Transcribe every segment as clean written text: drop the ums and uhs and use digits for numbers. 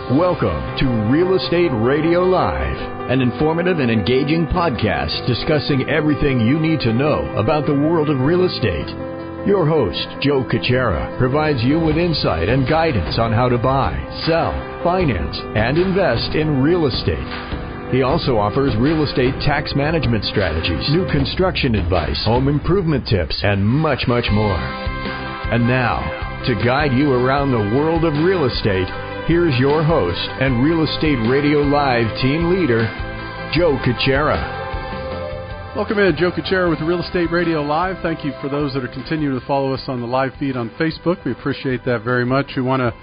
Welcome to Real Estate Radio Live, an informative and engaging podcast discussing everything you need to know about the world of real estate. Your host, Joe Kuchera, provides you with insight and guidance on how to buy, sell, finance, and invest in real estate. He also offers real estate tax management strategies, new construction advice, home improvement tips, and much, much more. And now, to guide you around the world of real estate, here's your host and Real Estate Radio Live team leader, Joe Kuchera. Welcome in, Joe Kuchera with Real Estate Radio Live. Thank you for those that are continuing to follow us on the live feed on Facebook. We appreciate that very much. We want to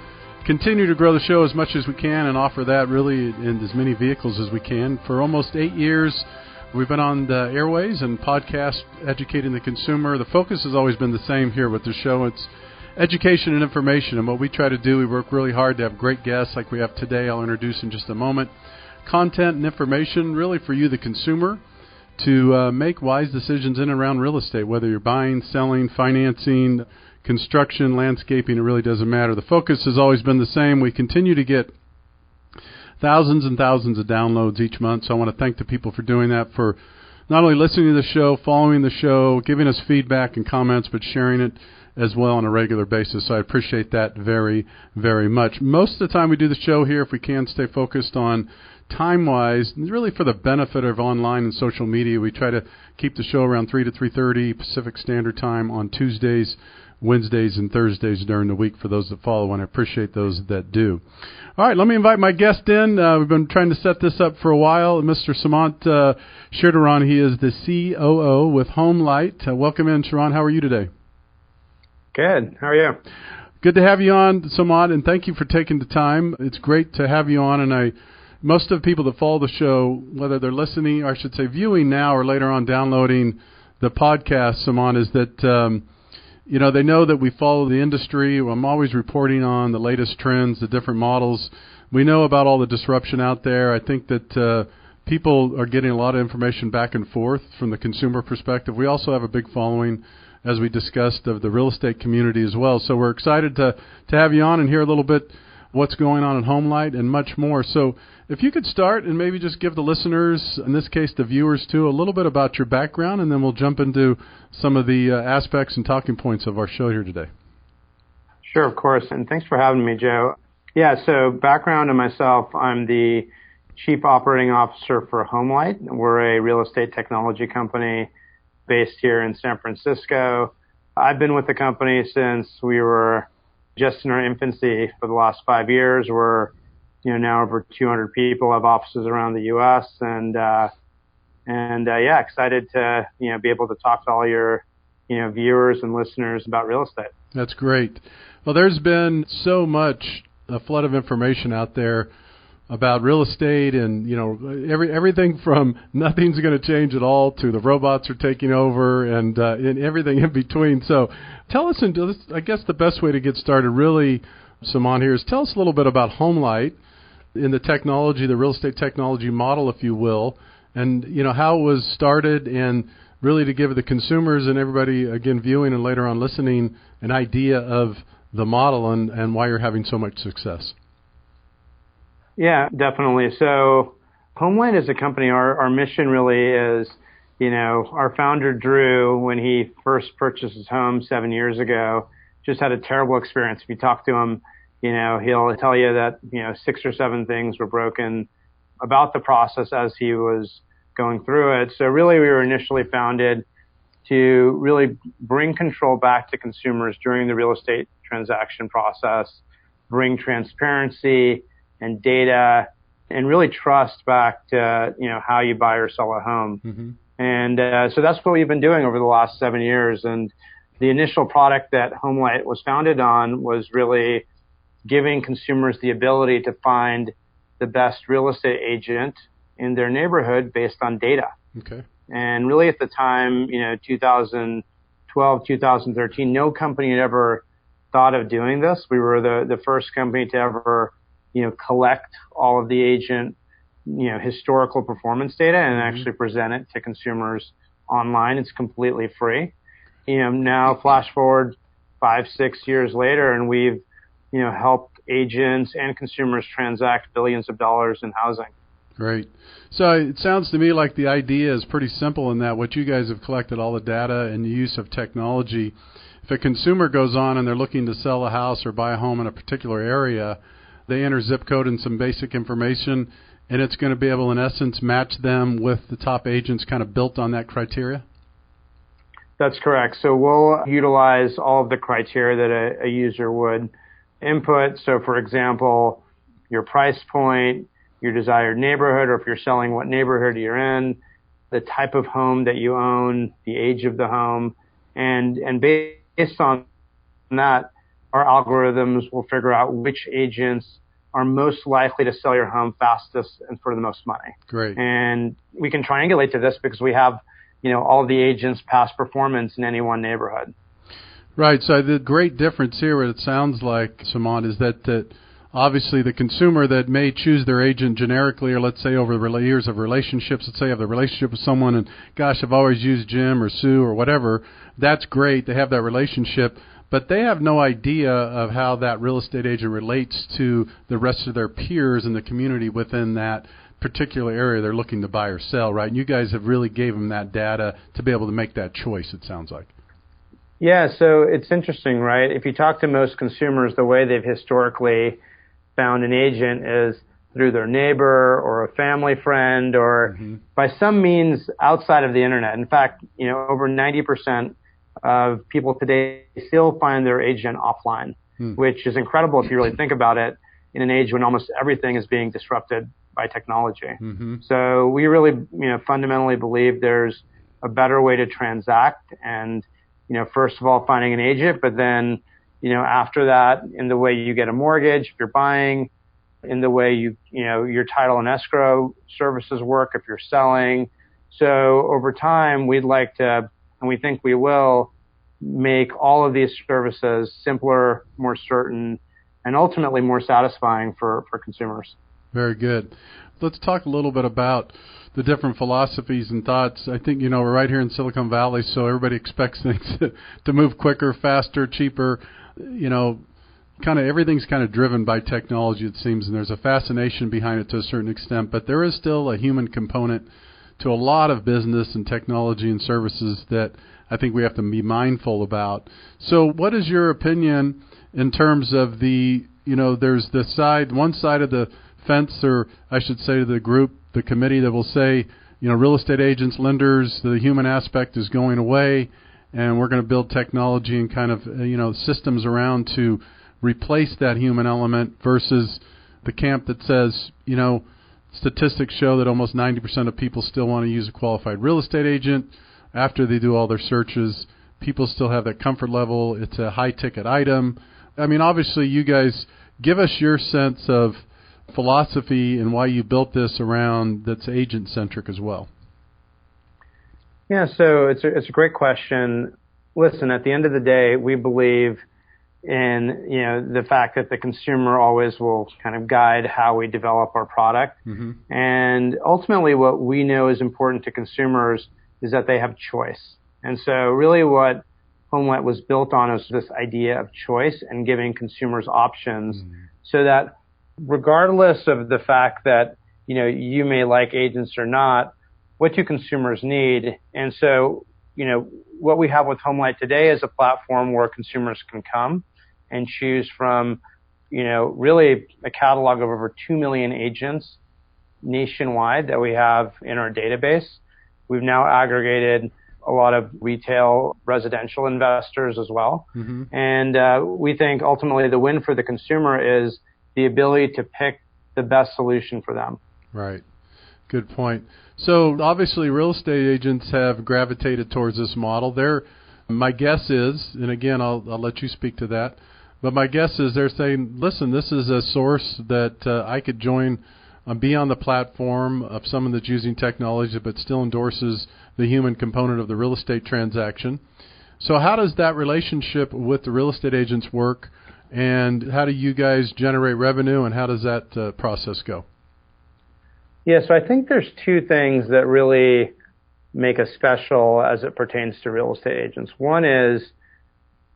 continue to grow the show as much as we can and offer that really in as many vehicles as we can. For almost 8 years, we've been on the airways and podcast educating the consumer. The focus has always been the same here with the show. It's education and information. And what we try to do, we work really hard to have great guests like we have today. I'll introduce in just a moment. Content and information really for you, the consumer, to make wise decisions in and around real estate, whether you're buying, selling, financing, construction, landscaping, it really doesn't matter. The focus has always been the same. We continue to get thousands and thousands of downloads each month, so I want to thank the people for doing that, for not only listening to the show, following the show, giving us feedback and comments, but sharing it as well on a regular basis. So I appreciate that very, very much. Most of the time we do the show here, if we can stay focused on time-wise, really for the benefit of online and social media, we try to keep the show around 3 to 3:30 Pacific Standard Time on Tuesdays, Wednesdays, and Thursdays during the week for those that follow, and I appreciate those that do. All right, let me invite my guest in. We've been trying to set this up for a while. Mr. Sumant Sridharan, he is the COO with HomeLight. Welcome in, Sharon. How are you today? Good. How are you? Good to have you on, Sumant, and thank you for taking the time. It's great to have you on, and most of the people that follow the show, whether they're listening, or I should say viewing now or later on downloading the podcast, Sumant, is that they know that we follow the industry. I'm always reporting on the latest trends, the different models. We know about all the disruption out there. I think that people are getting a lot of information back and forth from the consumer perspective. We also have a big following, as we discussed, of the real estate community as well. So we're excited to have you on and hear a little bit what's going on at HomeLight and much more. So if you could start and maybe just give the listeners, in this case the viewers too, a little bit about your background, and then we'll jump into some of the aspects and talking points of our show here today. Sure, of course, and thanks for having me, Joe. Yeah, so background on myself, I'm the Chief Operating Officer for HomeLight. We're a real estate technology company based here in San Francisco. I've been with the company since we were just in our infancy for the last 5 years. We're now over 200 people, have offices around the U.S. and excited to be able to talk to all your viewers and listeners about real estate. That's great. Well, there's been so much a flood of information out there about real estate, and everything from nothing's going to change at all to the robots are taking over, and everything in between. So tell us, and I guess the best way to get started really, Sumant, here is tell us a little bit about HomeLight in the technology, the real estate technology model, if you will, and how it was started, and really to give the consumers and everybody, again, viewing and later on listening, an idea of the model and why you're having so much success. Yeah, definitely. So HomeLight as a company, our mission really is, our founder, Drew, when he first purchased his home 7 years ago, just had a terrible experience. If you talk to him, he'll tell you that, 6 or 7 things were broken about the process as he was going through it. So really we were initially founded to really bring control back to consumers during the real estate transaction process, bring transparency and data, and really trust back to how you buy or sell a home. Mm-hmm. And so that's what we've been doing over the last 7 years. And the initial product that HomeLight was founded on was really giving consumers the ability to find the best real estate agent in their neighborhood based on data. Okay. And really at the time, 2012, 2013, no company had ever thought of doing this. We were the first company to ever collect all of the agent, historical performance data and actually present it to consumers online. It's completely free. Now flash forward 5-6 years later, and we've, helped agents and consumers transact billions of dollars in housing. Great. So it sounds to me like the idea is pretty simple in that what you guys have collected all the data and the use of technology. If a consumer goes on and they're looking to sell a house or buy a home in a particular area, they enter zip code and some basic information, and it's going to be able, in essence, match them with the top agents kind of built on that criteria? That's correct. So we'll utilize all of the criteria that a user would input. So, for example, your price point, your desired neighborhood, or if you're selling, what neighborhood you're in, the type of home that you own, the age of the home, and based on that, our algorithms will figure out which agents are most likely to sell your home fastest and for the most money. Great. And we can triangulate to this because we have, all of the agents' past performance in any one neighborhood. Right. So the great difference here, what it sounds like, Sumant, is that obviously the consumer that may choose their agent generically, or let's say over the years of relationships, let's say I have a relationship with someone and, gosh, I've always used Jim or Sue or whatever, that's great. They have that relationship, but they have no idea of how that real estate agent relates to the rest of their peers in the community within that particular area they're looking to buy or sell, right? And you guys have really gave them that data to be able to make that choice, it sounds like. Yeah, so it's interesting, right? If you talk to most consumers, the way they've historically found an agent is through their neighbor or a family friend or by some means outside of the internet. In fact, over 90% of people today still find their agent offline, which is incredible if you really think about it in an age when almost everything is being disrupted by technology. So we really, fundamentally believe there's a better way to transact and, first of all, finding an agent, but then, after that, in the way you get a mortgage, if you're buying, in the way your title and escrow services work if you're selling. So over time, we'd like to, and we think we will, make all of these services simpler, more certain, and ultimately more satisfying for consumers. Very good. Let's talk a little bit about the different philosophies and thoughts. I think, we're right here in Silicon Valley, so everybody expects things to move quicker, faster, cheaper. Kind of everything's kind of driven by technology, it seems, and there's a fascination behind it to a certain extent, but there is still a human component to a lot of business and technology and services that I think we have to be mindful about. So what is your opinion in terms of there's one side of the fence, or I should say the group, the committee that will say, real estate agents, lenders, the human aspect is going away, and we're going to build technology and kind of, systems around to replace that human element, versus the camp that says, statistics show that almost 90% of people still want to use a qualified real estate agent after they do all their searches. People still have that comfort level. It's a high-ticket item. I mean, obviously, you guys give us your sense of philosophy and why you built this around that's agent-centric as well. Yeah, so it's a great question. Listen, at the end of the day, we believe in the fact that the consumer always will kind of guide how we develop our product. And ultimately, what we know is important to consumers is that they have choice. And so really what HomeLight was built on is this idea of choice and giving consumers options so that regardless of the fact that, you may like agents or not, what do consumers need? And so, what we have with HomeLight today is a platform where consumers can come and choose from, really a catalog of over 2 million agents nationwide that we have in our database. We've now aggregated a lot of retail residential investors as well. And we think ultimately the win for the consumer is the ability to pick the best solution for them. Right. Good point. So obviously real estate agents have gravitated towards this model. My guess is, and again, I'll let you speak to that, but my guess is they're saying, listen, this is a source that I could join, be on the platform of someone that's using technology but still endorses the human component of the real estate transaction. So how does that relationship with the real estate agents work, and how do you guys generate revenue, and how does that process go? Yeah, so I think there's two things that really make us special as it pertains to real estate agents. One is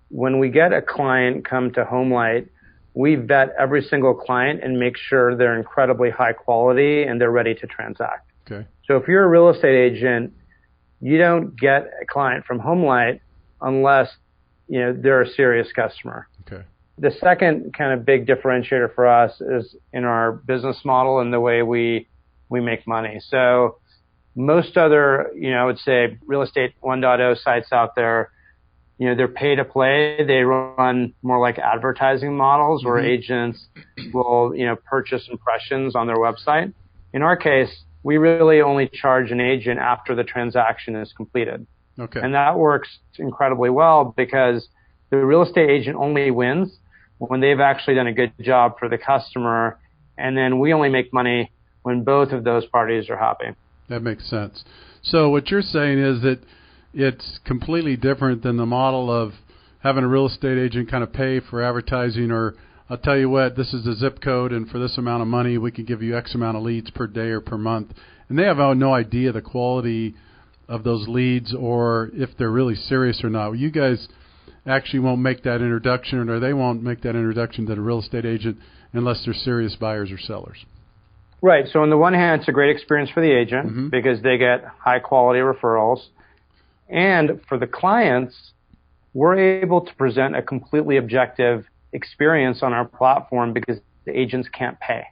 when we get a client come to HomeLight, we vet every single client and make sure they're incredibly high quality and they're ready to transact. Okay. So if you're a real estate agent, you don't get a client from HomeLight unless, they're a serious customer. Okay. The second kind of big differentiator for us is in our business model and the way we make money. So most other, I would say real estate 1.0 sites out there, they're pay to play. They run more like advertising models where agents will, purchase impressions on their website. In our case, we really only charge an agent after the transaction is completed. Okay. And that works incredibly well because the real estate agent only wins when they've actually done a good job for the customer. And then we only make money when both of those parties are happy. That makes sense. So what you're saying is that it's completely different than the model of having a real estate agent kind of pay for advertising, or I'll tell you what, this is the zip code, and for this amount of money, we can give you X amount of leads per day or per month. And they have no idea the quality of those leads or if they're really serious or not. You guys actually won't make that introduction, or they won't make that introduction to the real estate agent unless they're serious buyers or sellers. Right. So on the one hand, it's a great experience for the agent because they get high quality referrals. And for the clients, we're able to present a completely objective experience on our platform because the agents can't pay.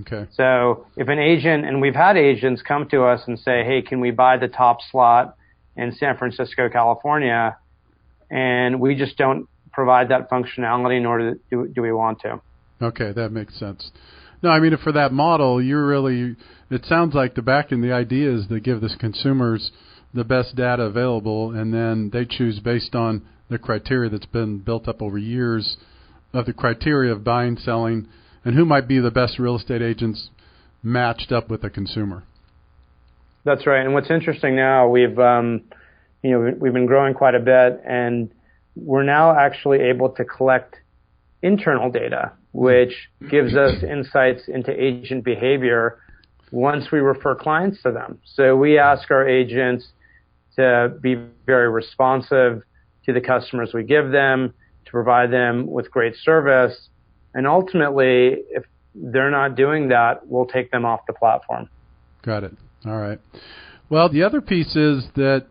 Okay. So if an agent, and we've had agents come to us and say, hey, can we buy the top slot in San Francisco, California? And we just don't provide that functionality, nor do we want to. Okay, that makes sense. No, I mean, for that model, it sounds like the back end, the idea is to give the consumers the best data available, and then they choose based on the criteria that's been built up over years of the criteria of buying, selling, and who might be the best real estate agents matched up with the consumer. That's right. And what's interesting now, we've been growing quite a bit, and we're now actually able to collect internal data, which gives us insights into agent behavior once we refer clients to them. So we ask our agents to be very responsive to the customers we give them, to provide them with great service. And ultimately, if they're not doing that, we'll take them off the platform. Got it. All right. Well, the other piece is that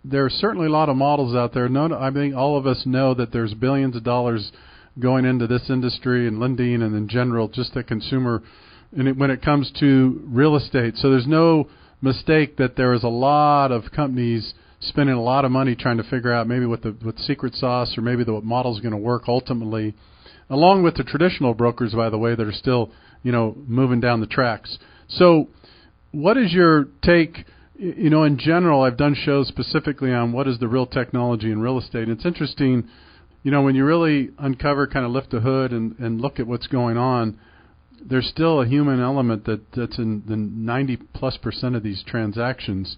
there are certainly a lot of models out there. I think all of us know that there's billions of dollars going into this industry and lending and in general, just the consumer, and when it comes to real estate. So there's no mistake that there is a lot of companies spending a lot of money trying to figure out maybe what secret sauce or maybe what model is going to work ultimately, along with the traditional brokers, by the way, that are still, moving down the tracks. So what is your take? In general, I've done shows specifically on what is the real technology in real estate. And it's interesting, when you really uncover, kind of lift the hood and look at what's going on, there's still a human element that's in the 90+% of these transactions.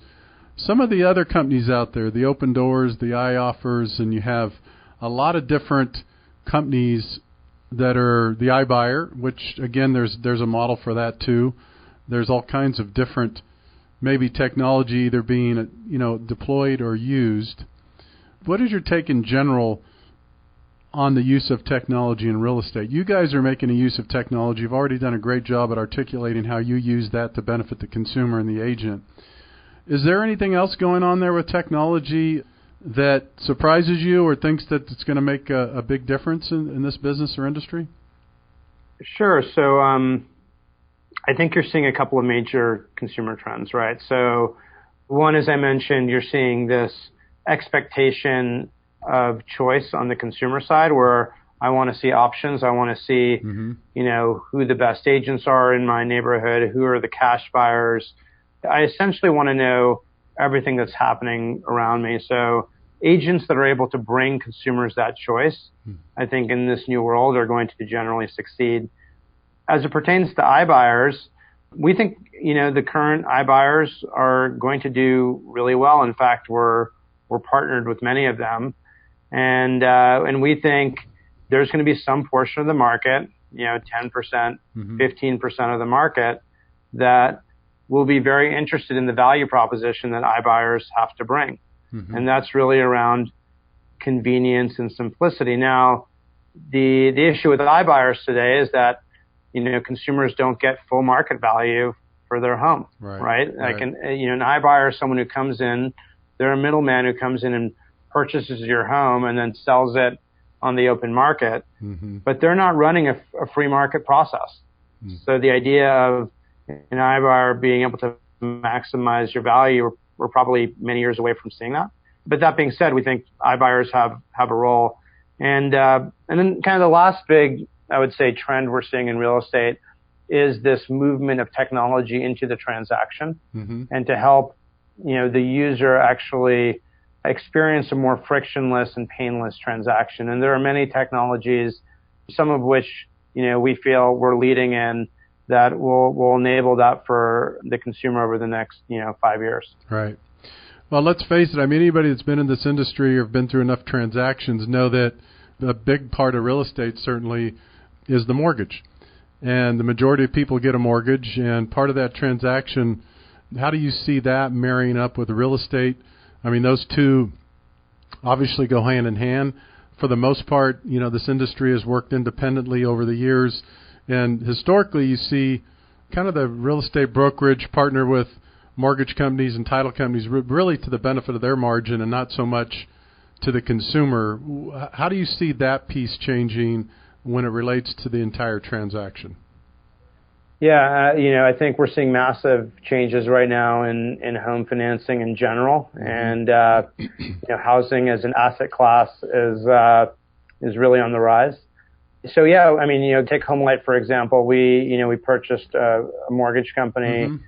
Some of the other companies out there, the Open Doors, the iOffers, and you have a lot of different companies that are the iBuyer, which again, there's a model for that too. There's all kinds of different, maybe technology either being deployed or used. What is your take in general on the use of technology in real estate? You guys are making a use of technology. You've already done a great job at articulating how you use that to benefit the consumer and the agent. Is there anything else going on there with technology that surprises you or thinks that it's going to make a big difference in this business or industry? Sure. So I think you're seeing a couple of major consumer trends, right? So one, as I mentioned, you're seeing this expectation of choice on the consumer side where I want to see options. I want to see, who the best agents are in my neighborhood, who are the cash buyers. I essentially want to know everything that's happening around me. So agents that are able to bring consumers that choice, I think in this new world are going to generally succeed. As it pertains to iBuyers, we think, the current iBuyers are going to do really well. In fact, we're partnered with many of them. And we think there's going to be some portion of the market, 10%, 15% of the market that will be very interested in the value proposition that iBuyers have to bring. And that's really around convenience and simplicity. Now, the issue with iBuyers today is that, consumers don't get full market value for their home, right? Like, an iBuyer is someone who comes in, they're a middleman who comes in and purchases your home and then sells it on the open market, but they're not running a free market process. So the idea of an iBuyer being able to maximize your value, we're probably many years away from seeing that. But that being said, we think iBuyers have a role. And then kind of the last big, I would say, trend we're seeing in real estate is this movement of technology into the transaction and to help, the user actually experience a more frictionless and painless transaction. And there are many technologies, some of which, we feel we're leading in, that will enable that for the consumer over the next, 5 years. Right. Well, let's face it. I mean, anybody that's been in this industry or been through enough transactions know that a big part of real estate certainly is the mortgage. And the majority of people get a mortgage, and part of that transaction, how do you see that marrying up with real estate? I mean, those two obviously go hand in hand. For the most part, this industry has worked independently over the years. And historically, you see kind of the real estate brokerage partner with mortgage companies and title companies really to the benefit of their margin and not so much to the consumer. How do you see that piece changing when it relates to the entire transaction? Yeah, I think we're seeing massive changes right now in home financing in general, and housing as an asset class is really on the rise. So yeah, I mean, take HomeLight for example. We purchased a mortgage company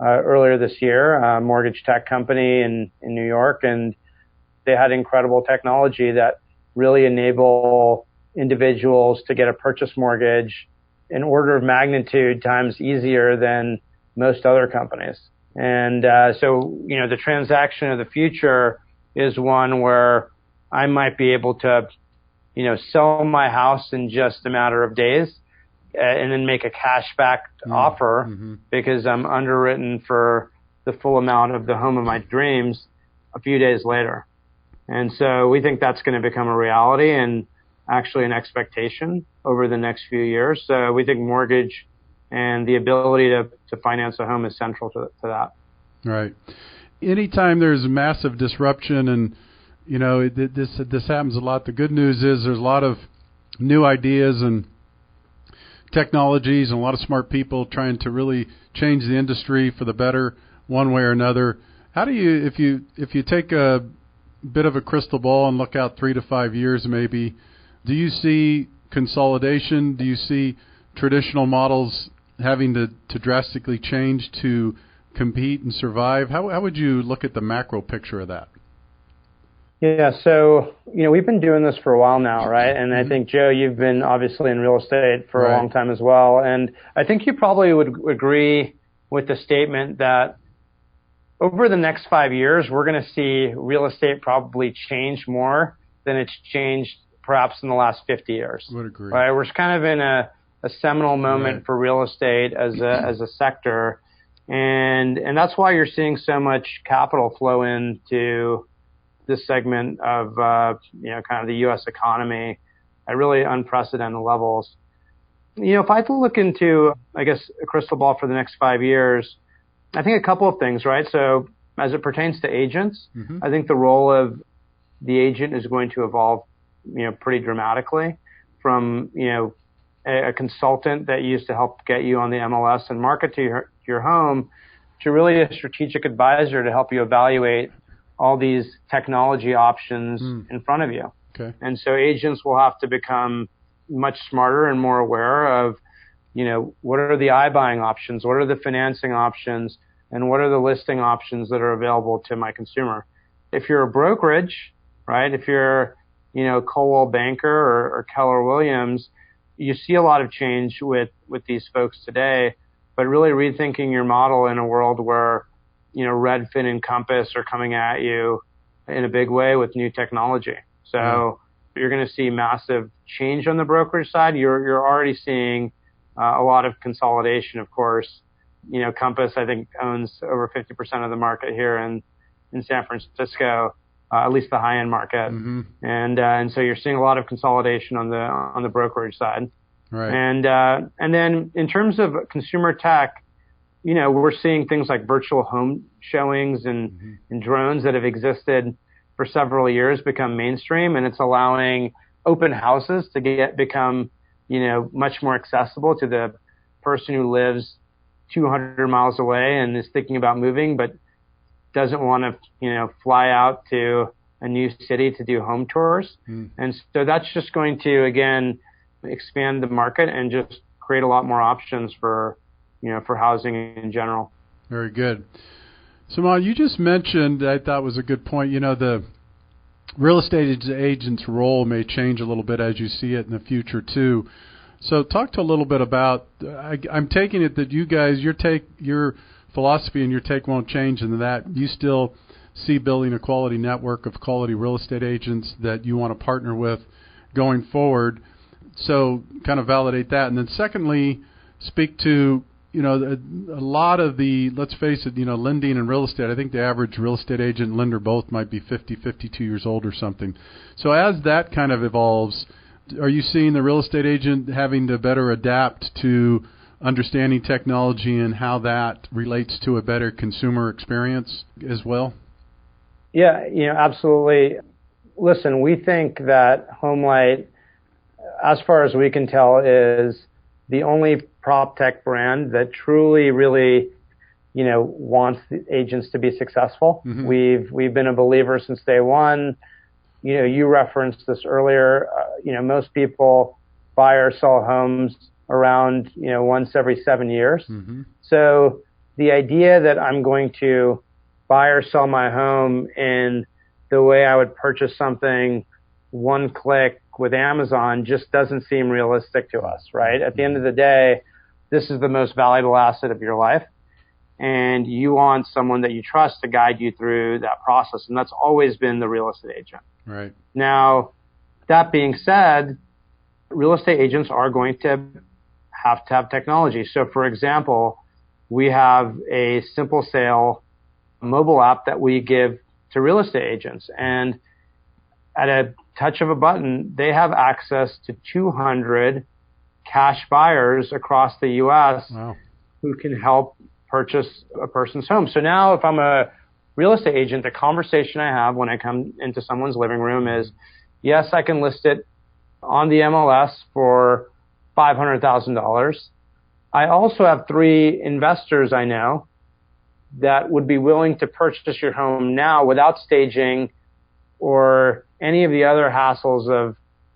earlier this year, a mortgage tech company in New York, and they had incredible technology that really enable individuals to get a purchase mortgage an order of magnitude times easier than most other companies. And so, the transaction of the future is one where I might be able to, sell my house in just a matter of days and then make a cashback offer because I'm underwritten for the full amount of the home of my dreams a few days later. And so we think that's going to become a reality and actually an expectation over the next few years. So we think mortgage and the ability to finance a home is central to that. Right. Anytime there's massive disruption, and this happens a lot, the good news is there's a lot of new ideas and technologies and a lot of smart people trying to really change the industry for the better one way or another. How do you, if you take a bit of a crystal ball and look out 3 to 5 years maybe, do you see consolidation? Do you see traditional models having to drastically change to compete and survive? How would you look at the macro picture of that? Yeah, so, we've been doing this for a while now, right? And I think, Joe, you've been obviously in real estate for a long time as well. And I think you probably would agree with the statement that over the next 5 years, we're going to see real estate probably change more than it's changed perhaps in the last 50 years. I would agree. Right? We're kind of in a seminal moment for real estate as a sector. And that's why you're seeing so much capital flow into this segment of, kind of the U.S. economy at really unprecedented levels. If I had to look into, I guess, a crystal ball for the next 5 years, I think a couple of things, right? So as it pertains to agents, I think the role of the agent is going to evolve, pretty dramatically from, a consultant that used to help get you on the MLS and market to your home to really a strategic advisor to help you evaluate all these technology options in front of you. Okay. And so agents will have to become much smarter and more aware of, what are the iBuying options? What are the financing options? And what are the listing options that are available to my consumer? If you're a brokerage, right, if you're, Coldwell Banker or Keller Williams, you see a lot of change with these folks today, but really rethinking your model in a world where, Redfin and Compass are coming at you in a big way with new technology. So you're going to see massive change on the brokerage side. You're already seeing a lot of consolidation, of course. Compass, I think, owns over 50% of the market here in San Francisco. at least the high-end market. Mm-hmm. And so you're seeing a lot of consolidation on the brokerage side. Right. And then in terms of consumer tech, we're seeing things like virtual home showings and drones that have existed for several years become mainstream, and it's allowing open houses to become much more accessible to the person who lives 200 miles away and is thinking about moving but doesn't want to fly out to a new city to do home tours. And so that's just going to again expand the market and just create a lot more options for housing in general. Very good. Sumant, you just mentioned, I thought was a good point, the real estate agent's role may change a little bit as you see it in the future too. So talk to a little bit about, I'm taking it that you guys, your philosophy and your take won't change, and that you still see building a quality network of quality real estate agents that you want to partner with going forward. So kind of validate that. And then secondly, speak to, a lot of the, let's face it, lending and real estate, I think the average real estate agent and lender both might be 50, 52 years old or something. So as that kind of evolves, are you seeing the real estate agent having to better adapt to understanding technology and how that relates to a better consumer experience as well? Yeah, absolutely. Listen, we think that HomeLight, as far as we can tell, is the only prop tech brand that truly, really, wants the agents to be successful. Mm-hmm. We've been a believer since day one. You referenced this earlier. Most people buy or sell homes around, once every 7 years. Mm-hmm. So the idea that I'm going to buy or sell my home in the way I would purchase something one click with Amazon just doesn't seem realistic to us, right? At the end of the day, this is the most valuable asset of your life, and you want someone that you trust to guide you through that process, and that's always been the real estate agent. Right. Now, that being said, real estate agents are going to have technology. So, for example, we have a simple sale mobile app that we give to real estate agents, and at a touch of a button, they have access to 200 cash buyers across the U.S. Wow. who can help purchase a person's home. So now if I'm a real estate agent, the conversation I have when I come into someone's living room is, yes, I can list it on the MLS for $500,000. I also have 3 investors I know that would be willing to purchase your home now without staging or any of the other hassles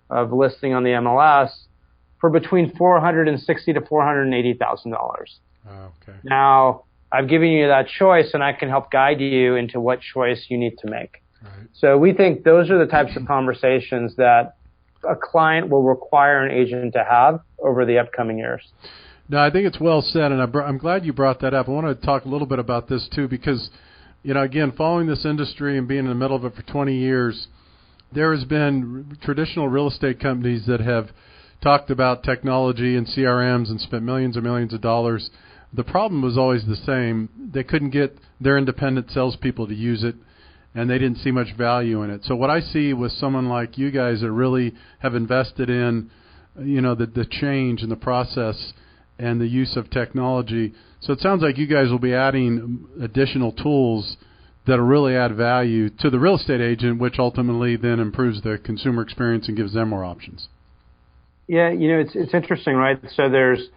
of listing on the MLS for between $460,000 to $480,000. Okay. Now, I've given you that choice, and I can help guide you into what choice you need to make. Right. So we think those are the types of conversations that a client will require an agent to have over the upcoming years. No, I think it's well said, and I'm glad you brought that up. I want to talk a little bit about this, too, because, again, following this industry and being in the middle of it for 20 years, there has been traditional real estate companies that have talked about technology and CRMs and spent millions and millions of dollars. The problem was always the same. They couldn't get their independent salespeople to use it, and they didn't see much value in it. So what I see with someone like you guys that really have invested in, the change in the process and the use of technology. So it sounds like you guys will be adding additional tools that will really add value to the real estate agent, which ultimately then improves the consumer experience and gives them more options. Yeah, it's interesting, right? So there's,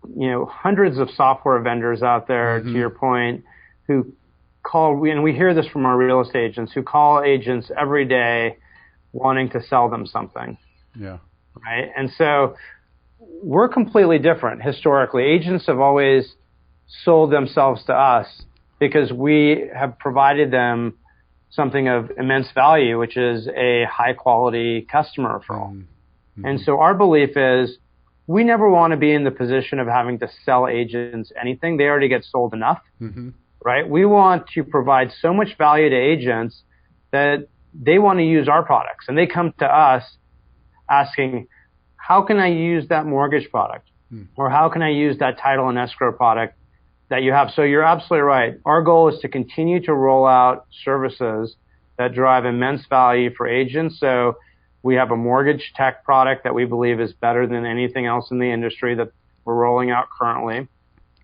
hundreds of software vendors out there, to your point, who call, and we hear this from our real estate agents, who call agents every day wanting to sell them something. Yeah. Right? And so we're completely different historically. Agents have always sold themselves to us because we have provided them something of immense value, which is a high-quality customer referral. Mm-hmm. And so our belief is we never want to be in the position of having to sell agents anything. They already get sold enough, right? We want to provide so much value to agents that they want to use our products. And they come to us asking, how can I use that mortgage product? Or how can I use that title and escrow product that you have? So you're absolutely right. Our goal is to continue to roll out services that drive immense value for agents. So we have a mortgage tech product that we believe is better than anything else in the industry that we're rolling out currently.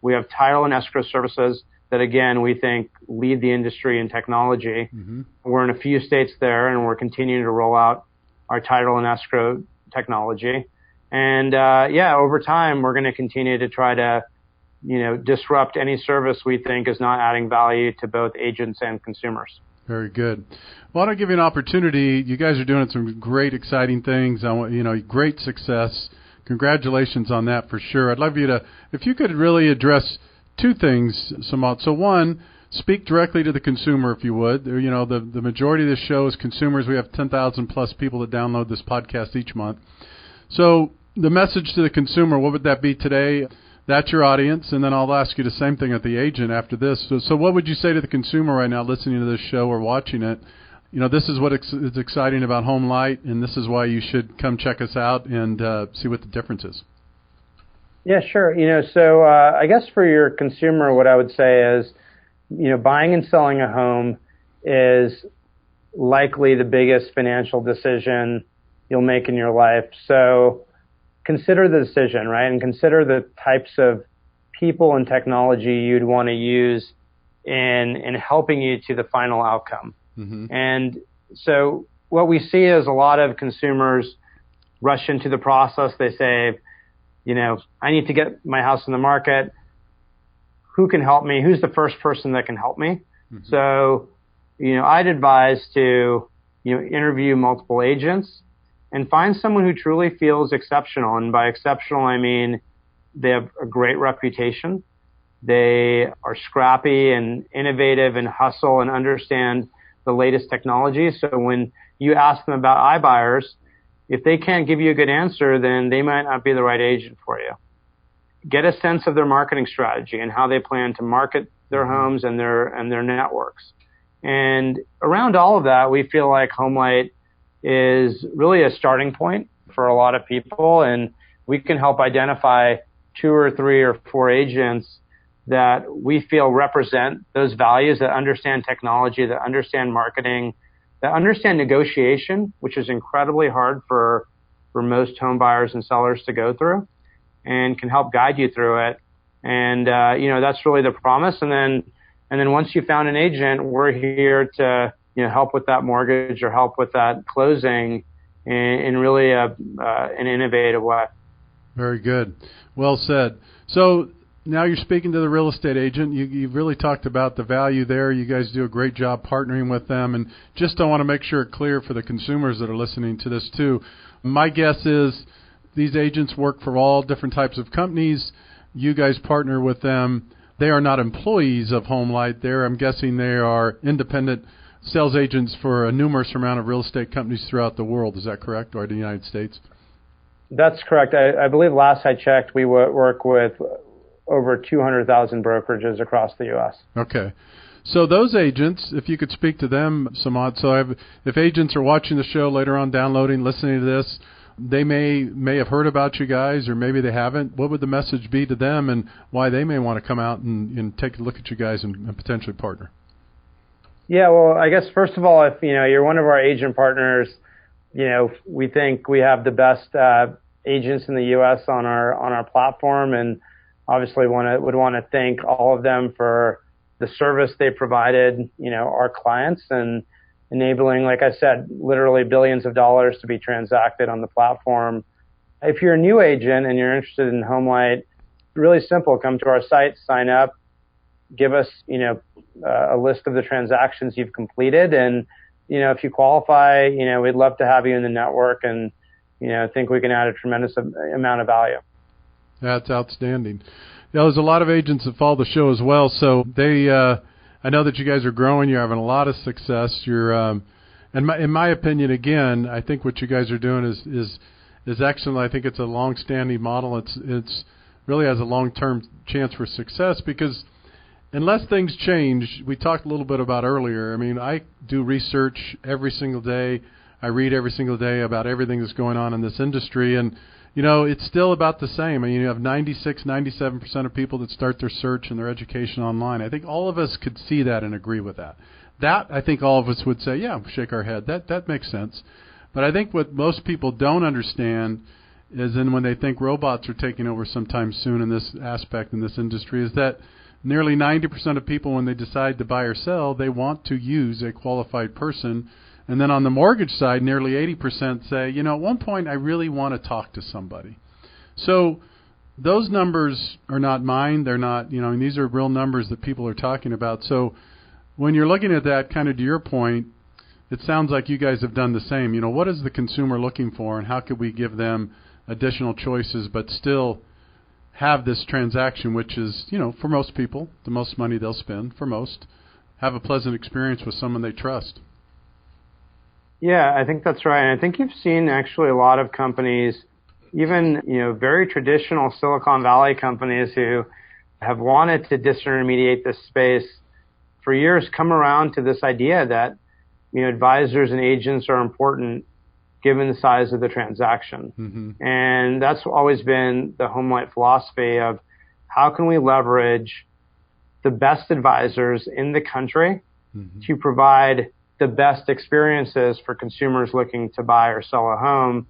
We have title and escrow services that, again, we think lead the industry in technology. Mm-hmm. We're in a few states there, and we're continuing to roll out our title and escrow technology. And, over time, we're going to continue to try to, disrupt any service we think is not adding value to both agents and consumers. Very good. Well, I want to give you an opportunity. You guys are doing some great, exciting things. I want, great success. Congratulations on that for sure. I'd love you to, if you could really address two things, Sumant. So one, speak directly to the consumer, if you would. The majority of this show is consumers. We have 10,000 plus people that download this podcast each month. So the message to the consumer, what would that be today? That's your audience, and then I'll ask you the same thing at the agent after this. So what would you say to the consumer right now listening to this show or watching it? This is what is exciting about HomeLight, and this is why you should come check us out and see what the difference is. Yeah, sure. So I guess for your consumer, what I would say is, buying and selling a home is likely the biggest financial decision you'll make in your life. So consider the decision, right? And consider the types of people and technology you'd want to use in helping you to the final outcome. Mm-hmm. And so what we see is a lot of consumers rush into the process. They say, I need to get my house in the market. Who can help me? Who's the first person that can help me? Mm-hmm. So, I'd advise to, interview multiple agents and find someone who truly feels exceptional. And by exceptional, I mean they have a great reputation. They are scrappy and innovative and hustle and understand the latest technology. So when you ask them about iBuyers, if they can't give you a good answer, then they might not be the right agent for you. Get a sense of their marketing strategy and how they plan to market their homes and their networks. And around all of that, we feel like HomeLight is really a starting point for a lot of people, and we can help identify 2 or 3 or 4 agents that we feel represent those values, that understand technology, that understand marketing, that understand negotiation, which is incredibly hard for most home buyers and sellers to go through, and can help guide you through it. And that's really the promise. And then once you found an agent, we're here to help with that mortgage or help with that closing in really an innovative way. Very good. Well said. So now you're speaking to the real estate agent. You've really talked about the value there. You guys do a great job partnering with them. And just I want to make sure it's clear for the consumers that are listening to this too. My guess is these agents work for all different types of companies. You guys partner with them. They are not employees of HomeLight. I'm guessing they are independent sales agents for a numerous amount of real estate companies throughout the world. Is that correct, or the United States? That's correct. I believe last I checked, we work with over 200,000 brokerages across the U.S. Okay. So those agents, if you could speak to them, Sumant, so if agents are watching the show later on, downloading, listening to this, they may have heard about you guys, or maybe they haven't. What would the message be to them, and why they may want to come out and take a look at you guys and potentially partner? Yeah, well, I guess first of all, if you're one of our agent partners, we think we have the best agents in the U.S. on our platform, and obviously would want to thank all of them for the service they provided, our clients, and enabling, like I said, literally billions of dollars to be transacted on the platform. If you're a new agent and you're interested in HomeLight, really simple. Come to our site, sign up, give us, a list of the transactions you've completed, and if you qualify, we'd love to have you in the network, and think we can add a tremendous amount of value. That's outstanding. There's a lot of agents that follow the show as well, so they, I know that you guys are growing. You're having a lot of success. You're, in my opinion, again, I think what you guys are doing is excellent. I think it's a long-standing model. It's really has a long-term chance for success because unless things change, we talked a little bit about earlier. I mean, I do research every single day. I read every single day about everything that's going on in this industry, and it's still about the same. I mean, you have 97% of people that start their search and their education online. I think all of us could see that and agree with that. That, I think all of us would say, yeah, shake our head. That makes sense. But I think what most people don't understand is then when they think robots are taking over sometime soon in this aspect, in this industry, is that nearly 90% of people, when they decide to buy or sell, they want to use a qualified person. And then on the mortgage side, nearly 80% say, at one point I really want to talk to somebody. So those numbers are not mine. They're not, these are real numbers that people are talking about. So when you're looking at that, kind of to your point, it sounds like you guys have done the same. What is the consumer looking for, and how could we give them additional choices but still have this transaction, which is, for most people, the most money they'll spend for most, have a pleasant experience with someone they trust. Yeah, I think that's right. And I think you've seen actually a lot of companies, even, very traditional Silicon Valley companies who have wanted to disintermediate this space for years, come around to this idea that, advisors and agents are important given the size of the transaction. Mm-hmm. And that's always been the HomeLight philosophy of how can we leverage the best advisors in the country to provide the best experiences for consumers looking to buy or sell a home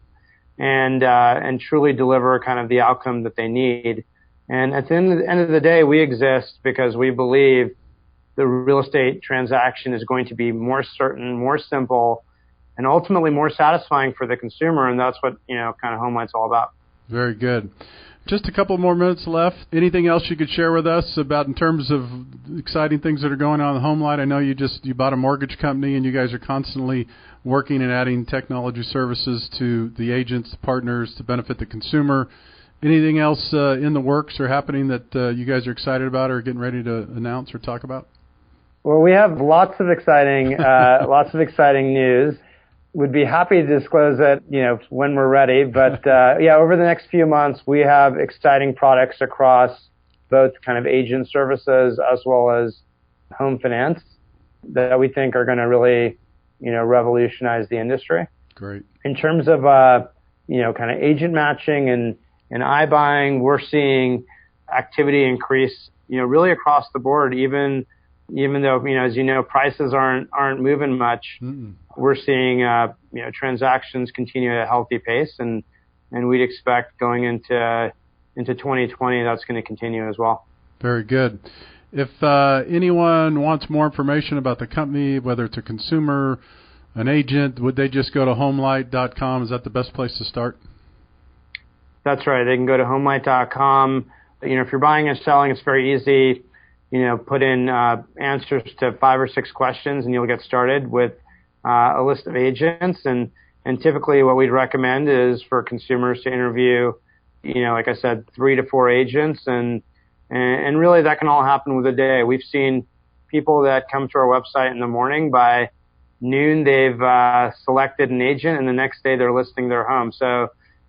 and truly deliver kind of the outcome that they need. And at the end of the day, we exist because we believe the real estate transaction is going to be more certain, more simple, and ultimately more satisfying for the consumer. And that's what, kind of HomeLight's all about. Very good. Just a couple more minutes left. Anything else you could share with us about in terms of exciting things that are going on in HomeLight? I know you bought a mortgage company, and you guys are constantly working and adding technology services to the agents, the partners, to benefit the consumer. Anything else in the works or happening that you guys are excited about or getting ready to announce or talk about? Well, we have lots of exciting news. Would be happy to disclose that, when we're ready. But over the next few months, we have exciting products across both kind of agent services as well as home finance that we think are going to really, revolutionize the industry. Great. In terms of, kind of agent matching and iBuying, we're seeing activity increase, really across the board, even though, as prices aren't moving much. Mm-mm. We're seeing, transactions continue at a healthy pace, and we'd expect going into 2020 that's going to continue as well. Very good. If anyone wants more information about the company, whether it's a consumer, an agent, would they just go to HomeLight.com? Is that the best place to start? That's right. They can go to HomeLight.com. If you're buying and selling, it's very easy. Put in answers to 5 or 6 questions, and you'll get started with a list of agents. And typically what we'd recommend is for consumers to interview, like I said, 3 to 4 agents. And really that can all happen with a day. We've seen people that come to our website in the morning. By noon, they've selected an agent, and the next day they're listing their home. So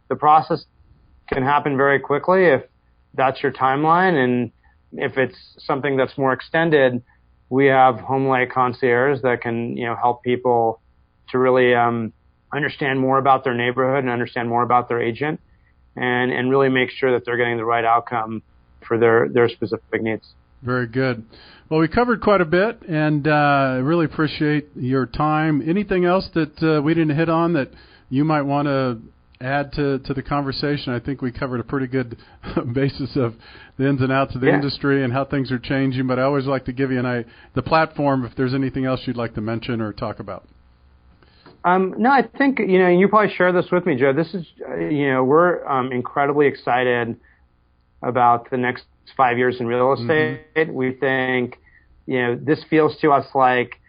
the process can happen very quickly if that's your timeline. And if it's something that's more extended, we have HomeLight concierge that can, help people to really understand more about their neighborhood and understand more about their agent and really make sure that they're getting the right outcome for their specific needs. Very good. Well, we covered quite a bit, and I really appreciate your time. Anything else that we didn't hit on that you might want to add to the conversation? I think we covered a pretty good basis of the ins and outs of the industry and how things are changing, but I always like to give you the platform if there's anything else you'd like to mention or talk about. No, I think, you probably share this with me, Joe. This is, we're incredibly excited about the next 5 years in real estate. Mm-hmm. We think, this feels to us like,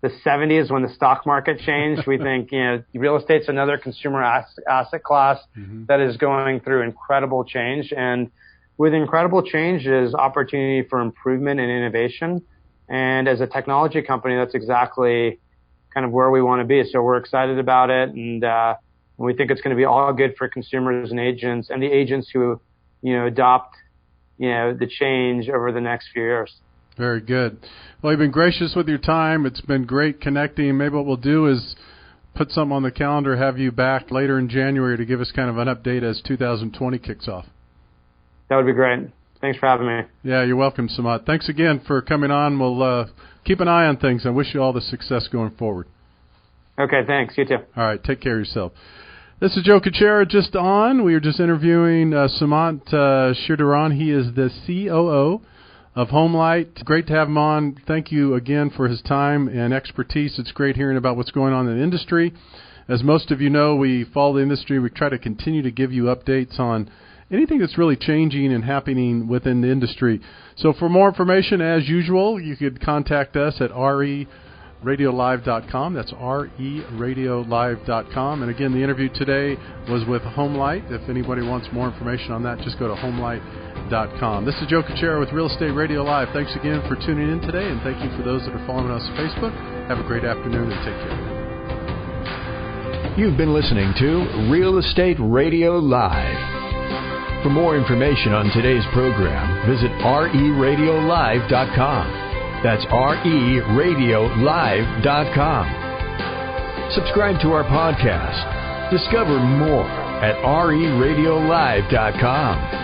the 70s when the stock market changed. We think, real estate's another consumer asset class that is going through incredible change. And with incredible change is opportunity for improvement and innovation. And as a technology company, that's exactly kind of where we want to be. So we're excited about it. And we think it's going to be all good for consumers and agents and the agents who, adopt, the change over the next few years. Very good. Well, you've been gracious with your time. It's been great connecting. Maybe what we'll do is put something on the calendar, have you back later in January to give us kind of an update as 2020 kicks off. That would be great. Thanks for having me. Yeah, you're welcome, Sumant. Thanks again for coming on. We'll keep an eye on things and wish you all the success going forward. Okay, thanks. You too. All right, take care of yourself. This is Joe Kuchera just on. We were just interviewing Sumant Sridharan. He is the COO of HomeLight. Great to have him on. Thank you again for his time and expertise. It's great hearing about what's going on in the industry. As most of you know, we follow the industry. We try to continue to give you updates on anything that's really changing and happening within the industry. So for more information, as usual, you could contact us at RERL-1679.com. That's RERL-1679.com. And again, the interview today was with HomeLight. If anybody wants more information on that, just go to HomeLight.com. This is Joe Kuchera with Real Estate Radio Live. Thanks again for tuning in today, and thank you for those that are following us on Facebook. Have a great afternoon and take care. You've been listening to Real Estate Radio Live. For more information on today's program, visit RERadiolive.com. That's RERadiolive.com. Subscribe to our podcast. Discover more at RERadiolive.com.